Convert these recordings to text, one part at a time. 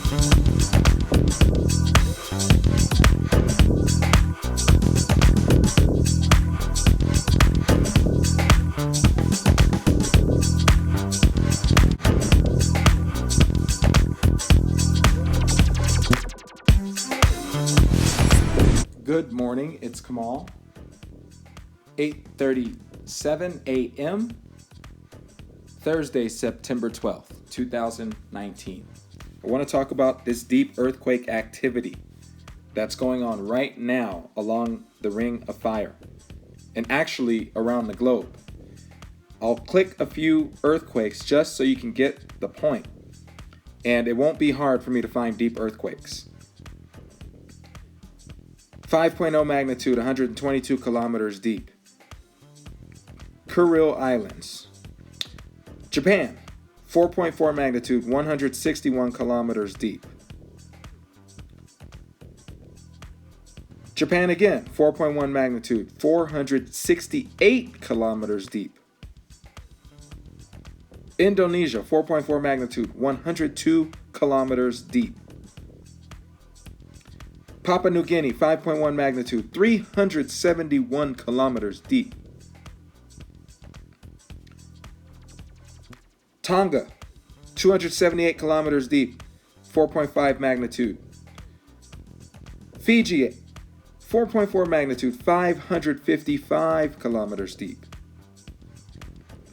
Good morning, it's Kamal. 8:37 a.m. Thursday, September 12th, 2019. I want to talk about this deep earthquake activity that's going on right now along the Ring of Fire and actually around the globe. I'll click a few earthquakes just so you can get the point, and it won't be hard for me to find deep earthquakes. 5.0 magnitude, 122 kilometers deep. Kuril Islands. Japan, 4.4 magnitude, 161 kilometers deep. Japan again, 4.1 magnitude, 468 kilometers deep. Indonesia, 4.4 magnitude, 102 kilometers deep. Papua New Guinea, 5.1 magnitude, 371 kilometers deep. Tonga, 278 kilometers deep, 4.5 magnitude. Fiji, 4.4 magnitude, 555 kilometers deep.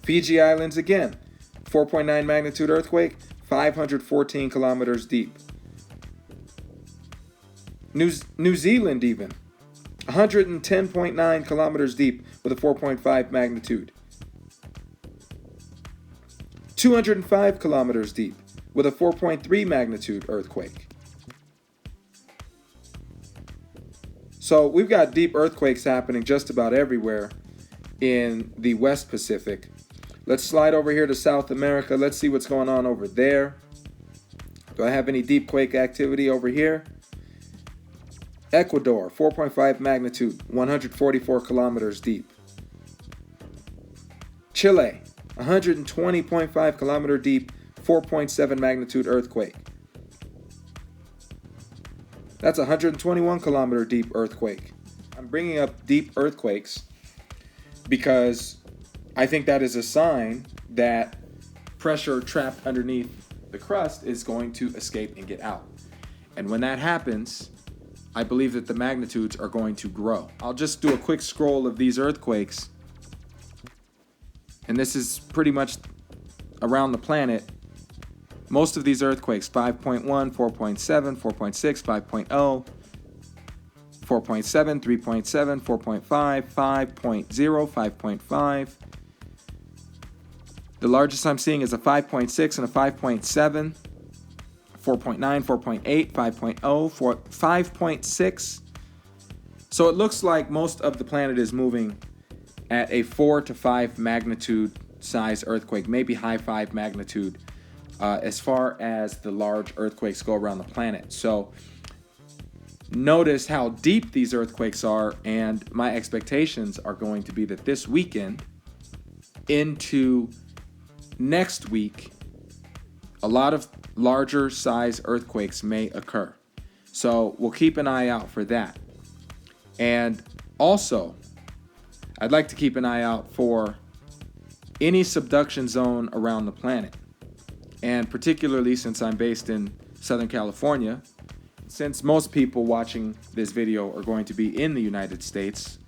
Fiji Islands again, 4.9 magnitude earthquake, 514 kilometers deep. New Zealand even, 110.9 kilometers deep with a 4.5 magnitude. 205 kilometers deep with a 4.3 magnitude earthquake. So we've got deep earthquakes happening just about everywhere in the West Pacific. Let's slide over here to South America. Let's see what's going on over there. Do I have any deep quake activity over here? Ecuador, 4.5 magnitude, 144 kilometers deep. Chile, 120.5 kilometer deep, 4.7 magnitude earthquake. That's a 121 kilometer deep earthquake. I'm bringing up deep earthquakes because I think that is a sign that pressure trapped underneath the crust is going to escape and get out. And when that happens, I believe that the magnitudes are going to grow. I'll just do a quick scroll of these earthquakes. And this is pretty much around the planet. Most of these earthquakes, 5.1, 4.7, 4.6, 5.0, 4.7, 3.7, 4.5, 5.0, 5.5. The largest I'm seeing is a 5.6 and a 5.7. 4.9, 4.8, 5.0, 5.6. So it looks like most of the planet is moving at a 4 to 5 magnitude size earthquake, maybe high 5 magnitude, as far as the large earthquakes go around the planet. So notice how deep these earthquakes are, and my expectations are going to be that this weekend into next week, a lot of larger size earthquakes may occur. So we'll keep an eye out for that. And also, I'd like to keep an eye out for any subduction zone around the planet. And particularly since I'm based in Southern California, since most people watching this video are going to be in the United States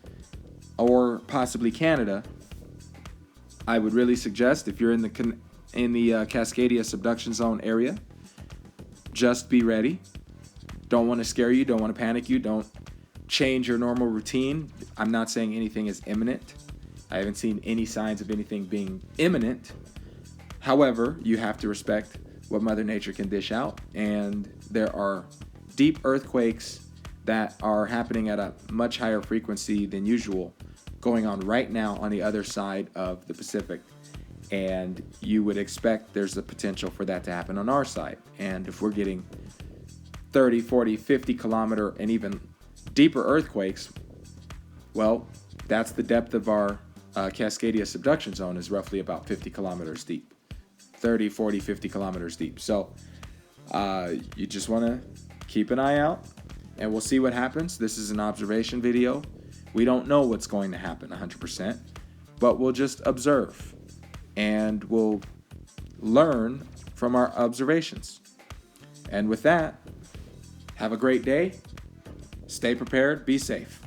or possibly Canada, I would really suggest, if you're in the Cascadia subduction zone area, just be ready. Don't want to scare you, don't want to panic you, don't change your normal routine. I'm not saying anything is imminent. I haven't seen any signs of anything being imminent. However, you have to respect what Mother Nature can dish out, and there are deep earthquakes that are happening at a much higher frequency than usual going on right now on the other side of the Pacific. And you would expect there's the potential for that to happen on our side. And if we're getting 30, 40, 50 kilometer and even deeper earthquakes, well, that's the depth of our Cascadia subduction zone, is roughly about 50 kilometers deep. 30, 40, 50 kilometers deep. So You just want to keep an eye out, and we'll see what happens. This is an observation video. We don't know what's going to happen 100%, but we'll just observe, and we'll learn from our observations. And with that, have a great day. Stay prepared. Be safe.